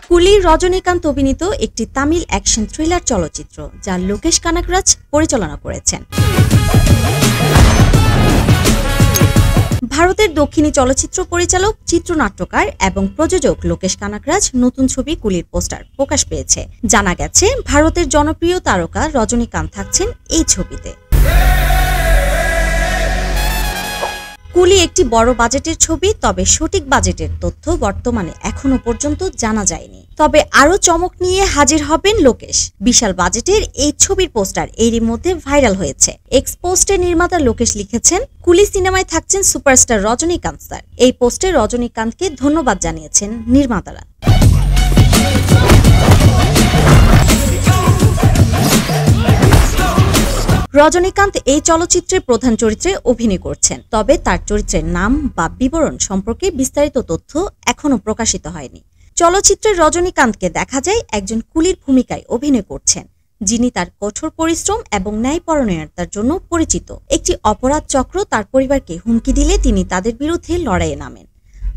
কুলি রজনীকান্ত অভিনীত একটি তামিল অ্যাকশন থ্রিলার চলচ্চিত্র যা লোকেশ কানাগরাজ পরিচালনা করেছেন। ভারতের দক্ষিণী চলচ্চিত্র পরিচালক, চিত্রনাট্যকার এবং প্রযোজক লোকেশ কানাগরাজ নতুন ছবি কুলির পোস্টার প্রকাশ পেয়েছে। জানা গেছে ভারতের জনপ্রিয় তারকা রজনীকান্ত থাকছেন এই ছবিতে। কুলি একটি বড় বাজেটের ছবি, তবে সঠিক বাজেটের তথ্য বর্তমানে এখনো পর্যন্ত জানা যায়নি। তবে আরো চমক নিয়ে হাজির হবেন লোকেশ। বিশাল বাজেটের এই ছবির পোস্টার এরই মধ্যে ভাইরাল হয়েছে। এক্স পোস্টের নির্মাতা লোকেশ লিখেছেন, কুলি সিনেমায় থাকছেন সুপারস্টার রজনীকান্ত স্যার। এই পোস্টে রজনীকান্তকে ধন্যবাদ জানিয়েছেন নির্মাতারা। রজনীকান্ত এই চলচ্চিত্রের প্রধান চরিত্রে অভিনয় করছেন, তবে তার চরিত্রের নাম বা বিবরণ সম্পর্কে বিস্তারিত তথ্য এখনো প্রকাশিত হয়নি। চলচ্চিত্রে রজনীকান্তকে দেখা যায় একজন কুলির ভূমিকায় অভিনয় করছেন, যিনি তার কঠোর পরিশ্রম এবং ন্যায়পরায়ণতার জন্য পরিচিত। একটি অপরাধ চক্র তার পরিবারকে হুমকি দিলে তিনি তাদের বিরুদ্ধে লড়াইয়ে নামেন।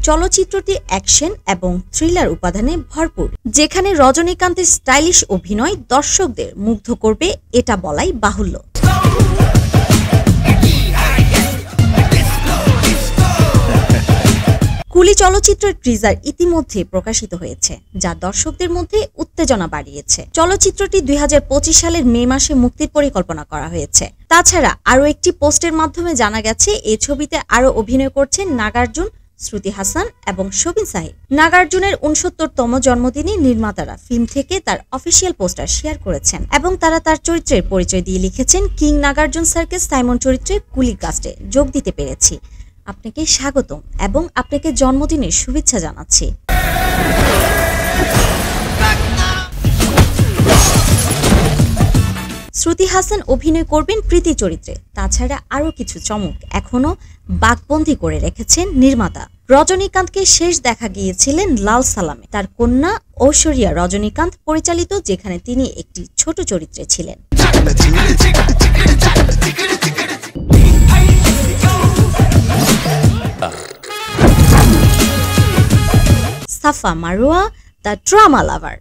চলচ্চিত্রটি অ্যাকশন এবং থ্রিলার উপাদানে ভরপুর, যেখানে রজনীকান্তের স্টাইলিশ অভিনয় দর্শকদের মুগ্ধ করবে এটা বলাই বাহুল্য। কুলি চলচ্চিত্রের ট্রিজার ইতিমধ্যে প্রকাশিত হয়েছে, যা দর্শকদের মধ্যে উত্তেজনা বাড়িয়েছে। চলচ্চিত্রটি 2025 সালের মে মাসে মুক্তির পরিকল্পনা করা হয়েছে। তাছাড়া আরও একটি পোস্টের মাধ্যমে জানা গেছে এই ছবিতে আরও অভিনয় করছেন নাগার্জুন, শ্রুতি হাসান এবং শোভিন সাহিব। নাগার্জুনের 69তম জন্মদিনে নির্মাতারা ফিল্ম থেকে তার অফিসিয়াল পোস্টার শেয়ার করেছেন এবং তারা তার চরিত্রের পরিচয় দিয়ে লিখেছেন, কিং নাগার্জুন স্যারকে সাইমন চরিত্রে কুলি কাস্টে যোগ দিতে পেরেছি। আপনাকে স্বাগতম এবং আপনাকে জন্মদিনের শুভেচ্ছা জানাচ্ছি। শ্রুতি হাসান অভিনয় করবেন প্রীতি চরিত্রে। তাছাড়া আরও কিছু চমক এখনো বাকবন্দি করে রেখেছেন নির্মাতা। রজনীকান্তকে শেষ দেখা গিয়েছিলেন লাল সালামে, তার কন্যা ঐশ্বরিয়া রজনীকান্ত পরিচালিত, যেখানে তিনি একটি ছোট চরিত্রে ছিলেন। সাফা মারোয়া, দ্য ড্রামা লাভার।